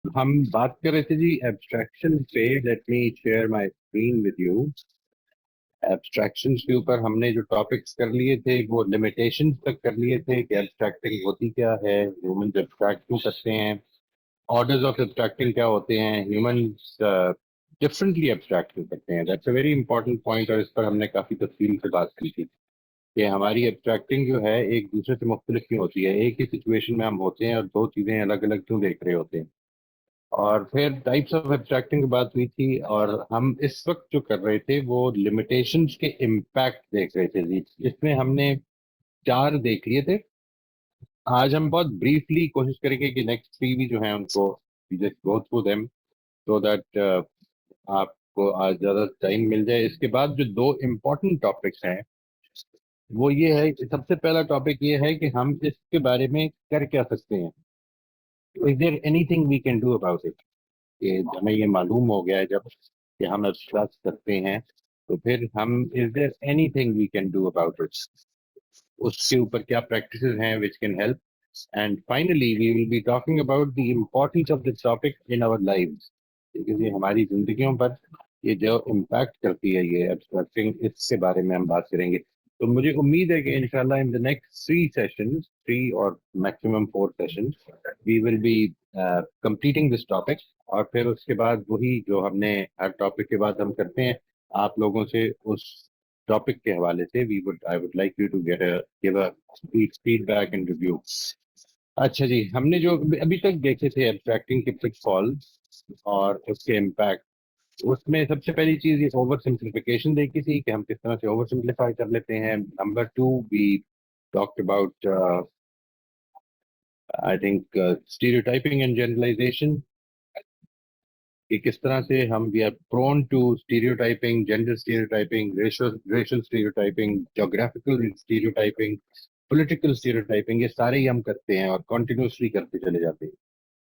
ہم بات کر رہے تھے جی ایبسٹریکشن پہ. Let me share my screen with you. Abstractions کے اوپر ہم نے جو ٹاپکس کر لیے تھے وہ لمیٹیشنز تک کر لیے تھے کہ ایبسٹریکٹنگ ہوتی کیا ہے, ہیومنز ایبسٹریکٹ کیوں کرتے ہیں, آرڈرز آف ایبسٹریکٹنگ کیا ہوتے ہیں, ہیومنز ڈفرینٹلی ایبسٹریکٹ کیوں کرتے ہیں. That's a very important point, اور اس پر ہم نے کافی تفصیل سے بات کی تھی کہ ہماری ایبسٹریکٹنگ جو ہے ایک دوسرے سے مختلف کیوں ہوتی ہے. ایک ہی سچویشن میں ہم ہوتے ہیں اور دو چیزیں الگ الگ کیوں دیکھ رہے ہوتے ہیں. اور پھر ٹائپس آف ایبسٹریکٹنگ کی بات ہوئی تھی, اور ہم اس وقت جو کر رہے تھے وہ لمیٹیشنز کے امپیکٹ دیکھ رہے تھے جی. اس میں ہم نے 4 دیکھ لیے تھے. آج ہم بہت بریفلی کوشش کریں گے کہ نیکسٹ 3 بھی جو ہیں ان کو go through them so that آپ کو آج زیادہ ٹائم مل جائے. اس کے بعد جو 2 امپورٹنٹ ٹاپکس ہیں وہ یہ ہے کہ سب سے پہلا ٹاپک یہ ہے کہ ہم اس کے بارے میں کر کیا سکتے ہیں. Is there anything we can do about it؟ کہ ہمیں یہ معلوم ہو گیا ہے جب کہ ہم ابسٹریکٹ کرتے ہیں تو پھر ہم is there anything we can do about it, اس کے اوپر کیا پریکٹسز ہیں which can help. And finally we will be talking about the importance of this topic in our lives, کیونکہ یہ ہماری زندگیوں پر یہ جو امپیکٹ کرتی ہے یہ ایبسٹریکٹنگ, اس کے بارے میں ہم بات کریں گے. تو مجھے امید ہے کہ انشاءاللہ ان دا نیکسٹ 3 سیشنز, 3 اور maximum 4 sessions, we will be completing this topic. اور پھر اس کے بعد وہی جو ہم نے ہر ٹاپک کے بعد ہم کرتے ہیں آپ لوگوں سے اس ٹاپک کے حوالے سے I would like you to give a feedback and review. اچھا جی, ہم نے جو ابھی تک دیکھے تھے ایبسٹریکٹنگ کے پٹ فالز اور اس کے امپیکٹ, اس میں سب سے پہلی چیز یہ اوور سمپلیفیکیشن دیکھی تھی کہ ہم کس طرح سے اوور سمپلیفائی کر لیتے ہیں. Number 2 we talked about I think stereotyping and generalization, کہ کس طرح سے ہم we are prone to stereotyping, gender stereotyping, racial stereotyping, geographical stereotyping, political stereotyping, یہ سارے ہی ہم کرتے ہیں اور کنٹینیوسلی کرتے چلے جاتے ہیں,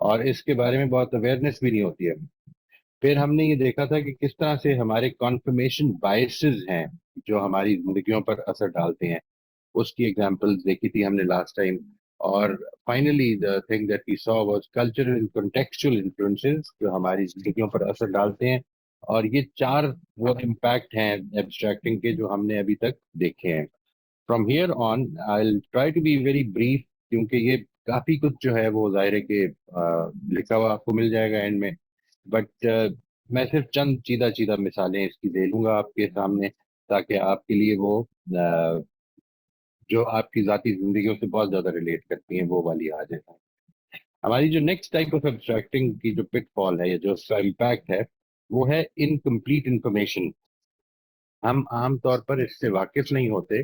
اور اس کے بارے میں بہت اویئرنیس بھی نہیں ہوتی ہے. پھر ہم نے یہ دیکھا تھا کہ کس طرح سے ہمارے کنفرمیشن بائسز ہیں جو ہماری زندگیوں پر اثر ڈالتے ہیں, اس کی ایگزامپلز دیکھی تھی ہم نے لاسٹ ٹائم. اور finally the thing that we saw was cultural and contextual influences جو ہماری زندگیوں پر اثر ڈالتے ہیں. اور یہ 4 وہ امپیکٹ ہیں ایبسٹریکٹنگ کے جو ہم نے ابھی تک دیکھے ہیں. From here on I'll try to be very brief, کیونکہ یہ کافی کچھ جو ہے وہ ظاہر ہے کہ لکھا ہوا آپ کو مل جائے گا اینڈ میں, بٹ میں صرف چند چیدہ مثالیں اس کی دے لوں گا آپ کے سامنے تاکہ آپ کے لیے وہ جو آپ کی ذاتی زندگیوں سے بہت زیادہ ریلیٹ کرتی ہیں وہ والی آ جائے. ہماری جو نیکسٹ ٹائپ آف ایبسٹریکٹنگ کی جو پٹ فال ہے یا جو اس کا امپیکٹ ہے وہ ہے انکمپلیٹ انفارمیشن. ہم عام طور پر اس سے واقف نہیں ہوتے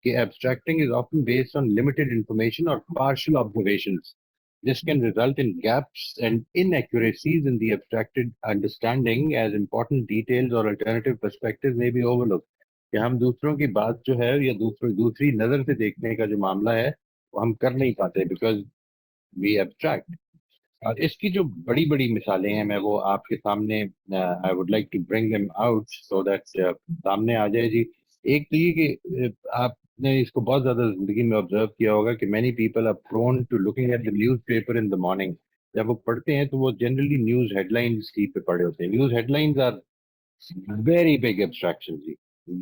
کہ abstracting is often based on limited information اور partial observations. This can result in gaps and inaccuracies in the abstracted understanding, as important details or alternative perspectives may be overlooked. کہ ہم دوسروں کی بات جو ہے یا دوسری نظر سے دیکھنے کا جو معاملہ ہے وہ ہم کر نہیں پاتے بیکاز وی ایبسٹریکٹ. اور اس کی جو بڑی بڑی مثالیں ہیں میں وہ آپ کے سامنے I would like to bring them out so that سامنے آ جائے جی. ایک تو یہ کہ آپ نے اس کو بہت زیادہ زندگی میں آبزرو کیا ہوگا کہ many people are prone to looking at the newspaper in the morning. جب وہ پڑھتے ہیں تو وہ جنرلی نیوز ہیڈ لائنز ہی پہ پڑھے ہوتے ہیں. News headlines are very big abstraction جی,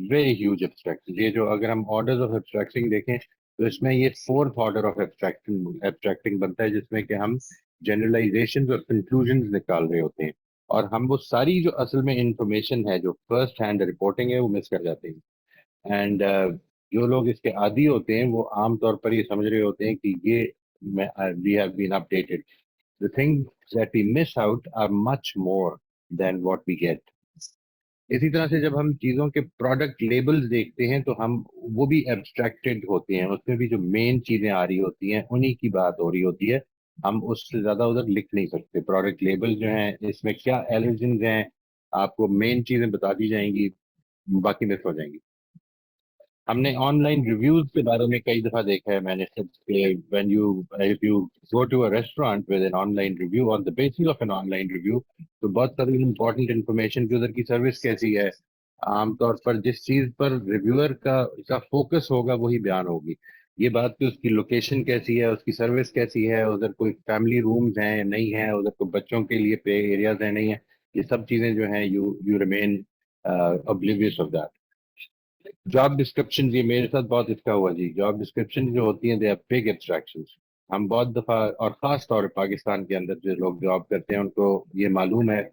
ویری ہیوج ایبسٹریکشن. یہ جو اگر ہم آرڈرز آف ایبسٹریکشن دیکھیں تو اس میں یہ 4th آرڈر آف ایبسٹریکٹنگ بنتا ہے جس میں کہ ہم جنرلائزیشنز اور کنکلوژنز نکال رہے ہوتے ہیں, اور ہم وہ ساری جو اصل میں انفارمیشن ہے جو فرسٹ ہینڈ رپورٹنگ ہے وہ مس کر جاتے ہیں. اینڈ جو لوگ اس کے عادی ہوتے ہیں وہ عام طور پر یہ سمجھ رہے ہوتے ہیں کہ یہ we have been updated. The things that we miss out are much more than what we get. اسی طرح سے جب ہم چیزوں کے پروڈکٹ لیبلز دیکھتے ہیں تو ہم وہ بھی ایبسٹریکٹڈ ہوتے ہیں, اس میں بھی جو مین چیزیں آ رہی ہوتی ہیں انہی کی بات ہو رہی ہوتی ہے, ہم اس سے زیادہ ادھر لکھ نہیں سکتے. پروڈکٹ لیبل جو ہیں اس میں کیا ایلیجنز ہیں آپ کو مین چیزیں بتا دی جائیں گی, باقی مس ہو جائیں گی. ہم نے آن لائن ریویوز کے بارے میں کئی دفعہ دیکھا ہے میں نے when you go to a restaurant with an online review on the basis of an online review تو بہت ساری امپورٹنٹ انفارمیشن کی ادھر کی سروس کیسی ہے, عام طور پر جس چیز پر ریویور کا فوکس ہوگا وہی بیان ہوگی. یہ بات کہ اس کی لوکیشن کیسی ہے، اس کی سروس کیسی ہے، ادھر کوئی فیملی رومز ہیں نہیں ہیں، ادھر کوئی بچوں کے لیے پلے ایریاز ہیں نہیں ہیں، یہ سب چیزیں جو ہیں you remain oblivious of that. Job description, یہ میرے ساتھ بہت اس کا ہوا جی. جاب ڈسکرپشن جو ہوتی ہیں دے آر بگ ایبسٹریکشنز. ہم بہت دفعہ، اور خاص طور پہ پاکستان کے اندر جو لوگ جاب کرتے ہیں ان کو یہ معلوم ہے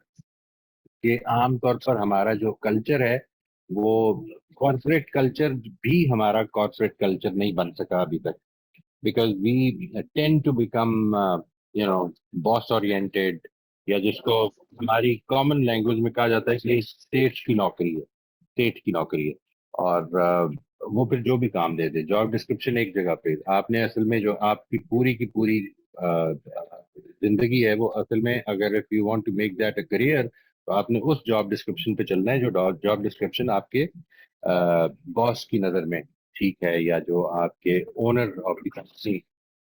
کہ عام طور پر ہمارا جو کلچر ہے وہ کارپوریٹ کلچر بھی ہمارا کارپوریٹ کلچر نہیں بن سکا ابھی تک. Because we tend to become boss oriented, یا جس کو ہماری کامن لینگویج میں کہا جاتا ہے کہ اسٹیٹ کی نوکری ہے، اسٹیٹ کی نوکری ہے. اور وہ پھر جو بھی کام دے دے، جاب ڈسکرپشن ایک جگہ پہ، آپ نے اصل میں جو آپ کی پوری زندگی ہے وہ اصل میں، اگر if you want to make that a career, تو آپ نے اس جاب ڈسکرپشن پہ چلنا ہے جو جاب ڈسکرپشن آپ کے باس کی نظر میں ٹھیک ہے، یا جو آپ کے اونر آف دی کمپنی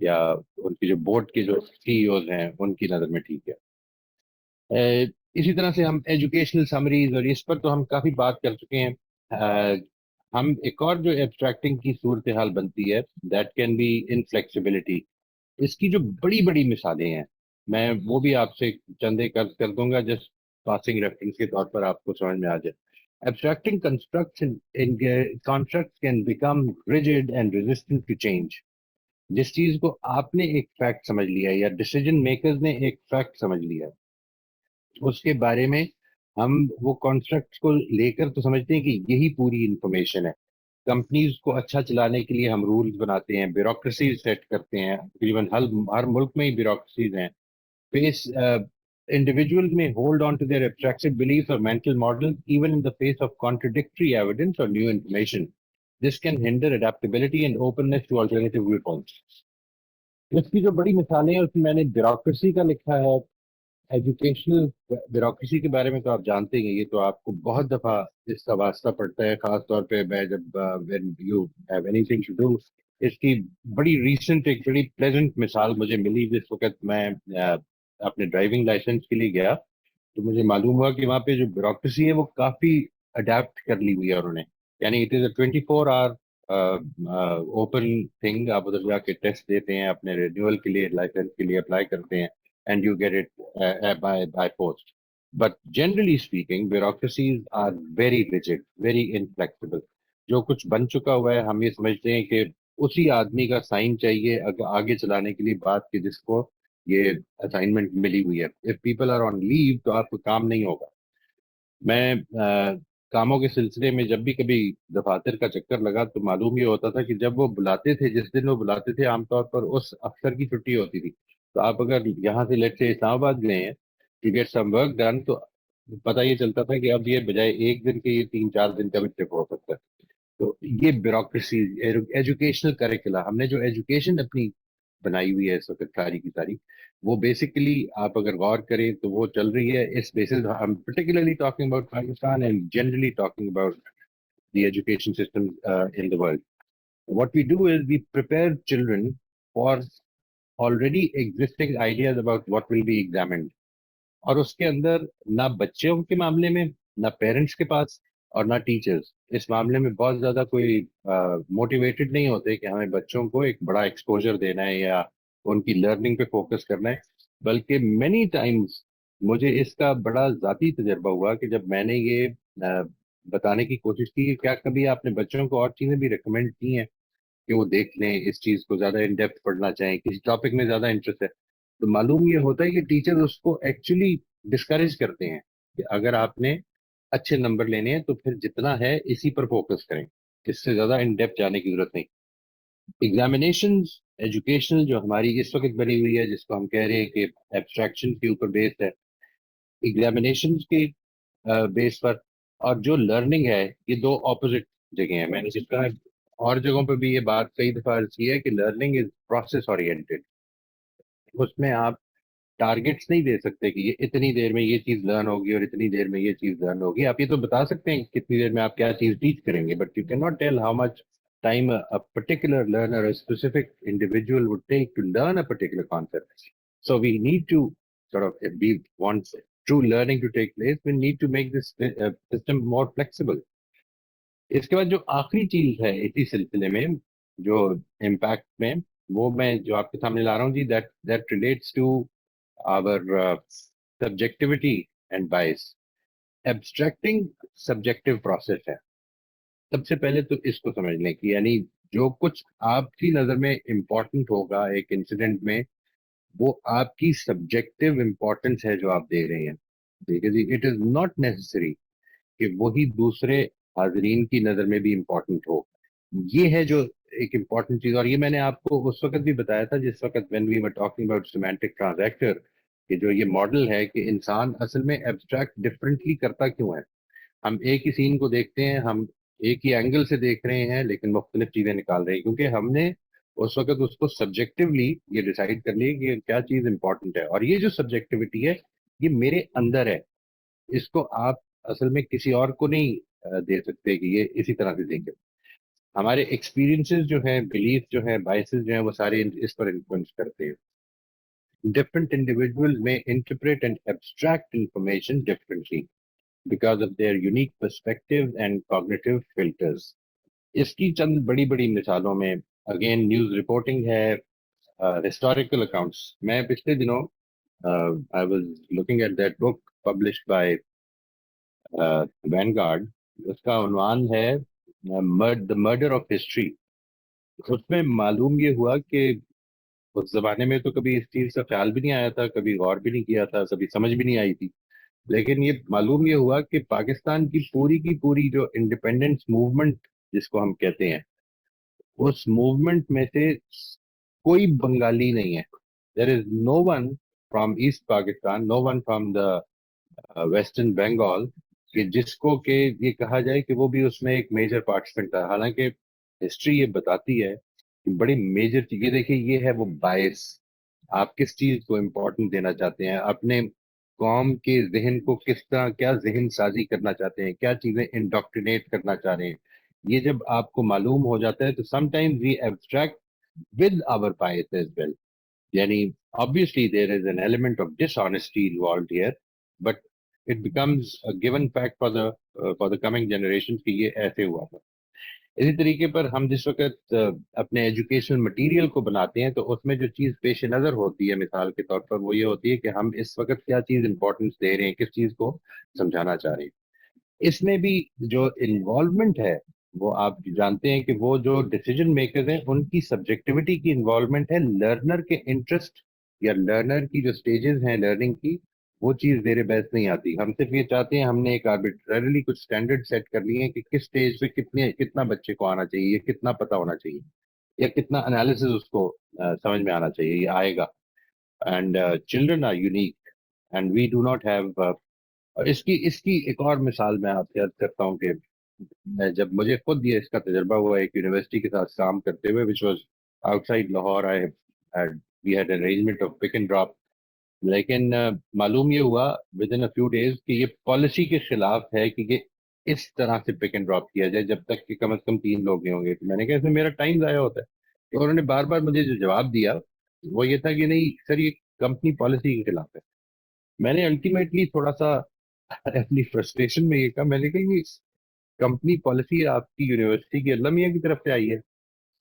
یا ان کی جو بورڈ کے جو سی ای اوز ہیں ان کی نظر میں ٹھیک ہے. اسی طرح سے ہم ایجوکیشنل سمریز، اور اس پر تو ہم کافی بات کر چکے ہیں. ہم ایک اور جو ایبسٹریکٹنگ کی صورتحال بنتی ہے دیٹ کین بی انفلیکسیبلٹی. اس کی جو بڑی بڑی مثالیں ہیں میں وہ بھی آپ سے چند ایک عرض کر دوں گا، جسٹ پاسنگ ریفرنس کے طور پر آپ کو سمجھ میں آ جائے. Abstracting constructs can become rigid and resistant to change. جس چیز کو آپ نے ایک فیکٹ سمجھ لیا ہے یا ڈیسیجن میکرز نے ایک فیکٹ سمجھ لیا ہے، اس کے بارے میں ہم وہ کانسٹرکٹس کو لے کر تو سمجھتے ہیں کہ یہی پوری انفارمیشن ہے. کمپنیز کو اچھا چلانے کے لیے ہم رولز بناتے ہیں، بیوروکریسیز سیٹ کرتے ہیں، تقریباً ہر ملک میں ہی بیوروکریسیز ہیں. فیس individuals may hold on to their abstracted beliefs or mental models even in the face of contradictory evidence or new information. This can hinder adaptability and openness to alternative viewpoints. اس کی جو بڑی مثالیں ہیں اس میں نے bureaucracy کا لکھا ہے. ایجوکیشنل بیوروکریسی کے بارے میں تو آپ جانتے ہیں، یہ تو آپ کو بہت دفعہ اس کا واسطہ پڑتا ہے، خاص طور پہ میں جب when you have anything to do. اس کی بڑی ریسنٹ ایک بڑی پلیزنٹ مثال مجھے ملی جس وقت میں اپنے ڈرائیونگ لائسنس کے لیے گیا، تو مجھے معلوم ہوا کہ وہاں پہ جو بیوروکریسی ہے وہ کافی اڈیپٹ کر لی ہوئی ہے انہوں نے. یعنی it is a 24 hour open thing. آپ ادھر جا کے ٹیسٹ دیتے ہیں، اپنے رینیول کے لیے لائسنس کے لیے اپلائی کرتے ہیں، and you get it by post. But generally speaking bureaucracies are very rigid, very inflexible. جو کچھ بن چکا ہوا ہے ہم یہ سمجھتے ہیں کہ اسی آدمی کا سائن چاہیے آگے چلانے کے لیے بات کے جس کو یہ اسائنمنٹ ملی ہوئی ہے. اف پیپل آر آن لیو تو آپ کو کام نہیں ہوگا. میں کاموں کے سلسلے میں جب بھی کبھی دفاتر کا چکر لگا تو معلوم یہ ہوتا تھا کہ جب وہ بلاتے تھے، جس دن وہ بلاتے تھے عام طور پر اس افسر کی چھٹی ہوتی تھی. تو آپ اگر یہاں سے لیٹ سے اسلام آباد گئے ہیں to get some work done, تو پتہ یہ چلتا تھا کہ اب یہ بجائے ایک دن کے یہ 3-4 دن کا بھی ٹرپ ہو سکتا ہے. تو یہ بیوروکریسی. ایجوکیشنل کریکولا، ہم نے جو ایجوکیشن اپنی بنائی ہوئی ہے اس وقت ساری کی ساری، وہ بیسیکلی آپ اگر غور کریں تو وہ چل رہی ہے اس بیسس. ہم particularly talking about Pakistan and generally talking about the education system in the world. What we do is we prepare children for already existing ideas about what will be examined. اور اس کے اندر نہ بچوں کے معاملے میں، نہ پیرنٹس کے پاس، اور نہ ٹیچرز اس معاملے میں بہت زیادہ کوئی موٹیویٹڈ نہیں ہوتے کہ ہمیں بچوں کو ایک بڑا ایکسپوجر دینا ہے یا ان کی لرننگ پہ فوکس کرنا ہے. بلکہ مینی ٹائمز مجھے اس کا بڑا ذاتی تجربہ ہوا کہ جب میں نے یہ بتانے کی کوشش کی کہ کیا کبھی آپ نے بچوں کو اور چیزیں بھی ریکمینڈ کی ہیں کہ وہ دیکھ لیں، اس چیز کو زیادہ ان ڈیپتھ پڑھنا چاہیں، کسی ٹاپک میں زیادہ انٹرسٹ ہے، تو معلوم یہ ہوتا ہے کہ ٹیچر اس کو ایکچولی ڈسکریج کرتے ہیں کہ اگر آپ نے اچھے نمبر لینے ہیں تو پھر جتنا ہے اسی پر فوکس کریں، اس سے زیادہ ان ڈیپتھ جانے کی ضرورت نہیں. ایگزامینیشنز ایجوکیشنل جو ہماری اس وقت بنی ہوئی ہے، جس کو ہم کہہ رہے ہیں کہ ایبسٹریکشن کے اوپر بیسڈ ہے، ایگزامینیشنز کے بیس پر، اور جو لرننگ ہے یہ دو اپوزٹ جگہ ہیں. میں نے جس طرح اور جگہوں پہ بھی یہ بات کئی دفعہ عرض کی ہے کہ لرننگ از پروسیس اورینٹیڈ. اس میں آپ ٹارگیٹس نہیں دے سکتے کہ یہ اتنی دیر میں یہ چیز لرن ہوگی اور اتنی دیر میں یہ چیز لرن ہوگی. آپ یہ تو بتا سکتے ہیں کتنی دیر میں آپ کیا چیز ٹیچ کریں گے، but you can not tell how much time a particular learner, a specific individual would take to learn a particular concept. So we need to sort of, if we want true learning to take place, we need to make this system more flexible. اس کے بعد جو آخری چیز ہے اسی سلسلے میں جو امپیکٹ میں وہ میں جو آپ کے سامنے لا رہا ہوں جی that relates to our subjectivity and bias. Abstracting subjective process ہے. سب سے پہلے تو اس کو سمجھ لیں کہ یعنی جو کچھ آپ کی نظر میں امپورٹنٹ ہوگا ایک انسیڈنٹ میں وہ آپ کی سبجیکٹو امپورٹنس ہے جو آپ دے رہے ہیں. ٹھیک ہے جی. اٹ از ناٹ نیسسری کہ وہی دوسرے حاضرین کی نظر میں بھی امپورٹنٹ ہو. یہ ہے جو ایک امپورٹنٹ چیز. اور یہ میں نے آپ کو اس وقت بھی بتایا تھا جس وقت when we were talking about semantic transactor کہ جو یہ ماڈل ہے کہ انسان اصل میں ایبسٹریکٹ ڈفرینٹلی کرتا کیوں ہے. ہم ایک ہی سین کو دیکھتے ہیں, ہم ایک ہی اینگل سے دیکھ رہے ہیں لیکن مختلف چیزیں نکال رہے ہیں کیونکہ ہم نے اس وقت اس کو سبجیکٹولی یہ ڈیسائیڈ کر لیا کہ کیا چیز امپورٹنٹ ہے. اور یہ جو سبجیکٹیوٹی ہے یہ میرے اندر ہے, اس کو آپ اصل میں کسی اور کو نہیں دے سکتے کہ یہ اسی طرح سے دیکھیں. ہمارے ایکسپیرینسز جو ہیں, بلیف جو ہیں, بائسز جو ہیں, وہ سارے اس پر انفلوئنس کرتے ہیں. ڈفرنٹ انڈیویجول میں interpret and abstract information differently because of their unique perspective and cognitive filters. اس کی چند بڑی بڑی مثالوں میں اگین نیوز رپورٹنگ ہے, ہسٹوریکل اکاؤنٹس. میں پچھلے دنوں I was looking at that book published by Vanguard. اس کا عنوان ہے The Murder of History. اس میں معلوم یہ ہوا کہ اس زمانے میں تو کبھی اس چیز کا خیال بھی نہیں آیا تھا, کبھی غور بھی نہیں کیا تھا, کبھی سمجھ بھی نہیں آئی تھی, لیکن یہ معلوم یہ ہوا کہ پاکستان کی پوری جو انڈیپینڈنس موومنٹ جس کو ہم کہتے ہیں, اس موومنٹ میں سے کوئی بنگالی نہیں ہے. There is no one from East Pakistan, no one from the western Bengal کہ جس کو کہ یہ کہا جائے کہ وہ بھی اس میں ایک میجر پارٹیسپینٹ تھا. حالانکہ ہسٹری یہ بتاتی ہے کہ بڑی میجر چیز یہ دیکھیں, یہ ہے وہ باعث. آپ کس چیز کو امپورٹنٹ دینا چاہتے ہیں, اپنے قوم کے ذہن کو کس طرح کیا ذہن سازی کرنا چاہتے ہیں, کیا چیزیں انڈوکٹرینیٹ کرنا چاہ رہے ہیں. یہ جب آپ کو معلوم ہو جاتا ہے تو some times we abstract with our bias as well. یعنی obviously there is an element of dishonesty involved here, but it becomes a given fact for the coming generations کہ یہ ایسے ہوا تھا. اسی طریقے پر ہم جس وقت اپنے ایجوکیشنل مٹیریل کو بناتے ہیں تو اس میں جو چیز پیش نظر ہوتی ہے مثال کے طور پر وہ یہ ہوتی ہے کہ ہم اس وقت کیا چیز امپورٹنس دے رہے ہیں, کس چیز کو سمجھانا چاہ رہے ہیں. اس میں بھی جو انوالومنٹ ہے وہ آپ جانتے ہیں کہ وہ جو ڈیسیجن میکرز ہیں ان کی سبجیکٹیوٹی کی انوالومنٹ ہے. لرنر کے انٹرسٹ یا لرنر کی جو سٹیجز ہیں لرننگ کی وہ چیز زیر بحث نہیں آتی. ہم صرف یہ چاہتے ہیں, ہم نے ایک آربیٹریلی کچھ اسٹینڈرڈ سیٹ کر لیے ہیں کہ کس سٹیج پہ کتنا بچے کو آنا چاہیے, کتنا پتہ ہونا چاہیے, یا کتنا انالیسز اس کو سمجھ میں آنا چاہیے, یہ آئے گا. And children are unique and we do not have. اور اس کی ایک اور مثال میں آپ سے عرض کرتا ہوں کہ جب مجھے خود یہ اس کا تجربہ ہوا ایک یونیورسٹی کے ساتھ کام کرتے ہوئے which was outside Lahore, we had an arrangement of pick and drop. لیکن معلوم یہ ہوا ود ان few days کہ یہ پالیسی کے خلاف ہے کہ یہ اس طرح سے پک اینڈ ڈراپ کیا جائے جب تک کہ کم از کم 3 لوگ نہیں ہوں گے. تو میں نے کہا اس میں میرا ٹائم ضائع ہوتا ہے. تو انہوں نے بار بار مجھے جو جواب دیا وہ یہ تھا کہ نہیں سر یہ کمپنی پالیسی کے خلاف ہے. میں نے الٹیمیٹلی تھوڑا سا اپنی فرسٹریشن میں یہ کہا, میں نے کہا یہ کمپنی پالیسی آپ کی یونیورسٹی کی اللہ میاں کی طرف سے آئی ہے,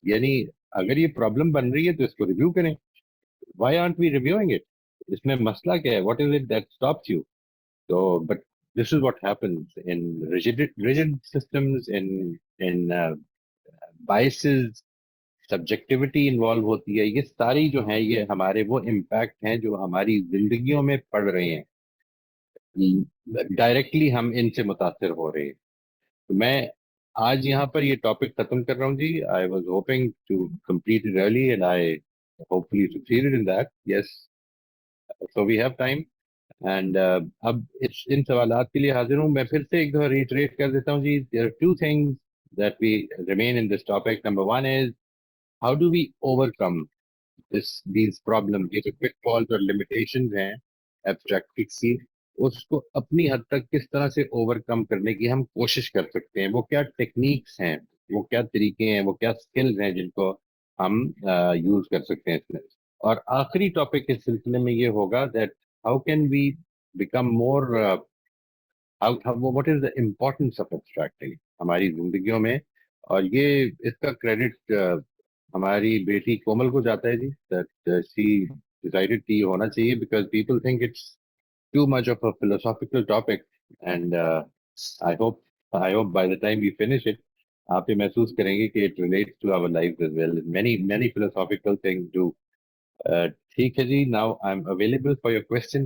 یعنی اگر یہ پرابلم بن رہی ہے تو اس کو ریویو کریں. Why aren't we reviewing it, اس میں مسئلہ کیا ہے, what is it that stops you. تو but this is what happens in rigid systems, in biases, subjectivity involve ہوتی ہے. یہ ساری جو ہیں یہ ہمارے وہ امپیکٹ ہیں جو ہماری زندگیوں میں پڑ رہے ہیں, ڈائریکٹلی ہم ان سے متاثر ہو رہے ہیں. تو میں آج یہاں پر یہ ٹاپک ختم کر رہا ہوں جی. I was hoping to complete it early and I hopefully succeeded in that. Yes, so we have time. And اب ان سوالات کے لیے حاضر ہوں. میں پھر سے ایک دفعہ ریٹریٹ کر دیتا ہوں جی. There are 2 things that we remain in this topic. Number 1 is how do we overcome these problems, یہ جو pitfalls اور limitations ہیں abstract کی, اس کو اپنی حد تک کس طرح سے اوور کم کرنے کی ہم کوشش کر سکتے ہیں. وہ کیا ٹیکنیکس ہیں, وہ کیا طریقے ہیں, وہ کیا اسکلز ہیں جن کو ہم یوز کر سکتے ہیں اس میں. اور آخری ٹاپک اس سلسلے میں یہ ہوگا that how can we become more, what is the importance of abstracting ہماری زندگیوں میں. اور یہ اس کا کریڈٹ ہماری بیٹی کومل کو جاتا ہے جی. She decided کہ یہ ہونا چاہیے because people think it's too much of a philosophical topic, and I hope by the time we finish it, آپ یہ محسوس کریں گے کہ it relates to our lives as well. Many philosophical things do. ٹھیک ہے جی. Now I'm available for your questions.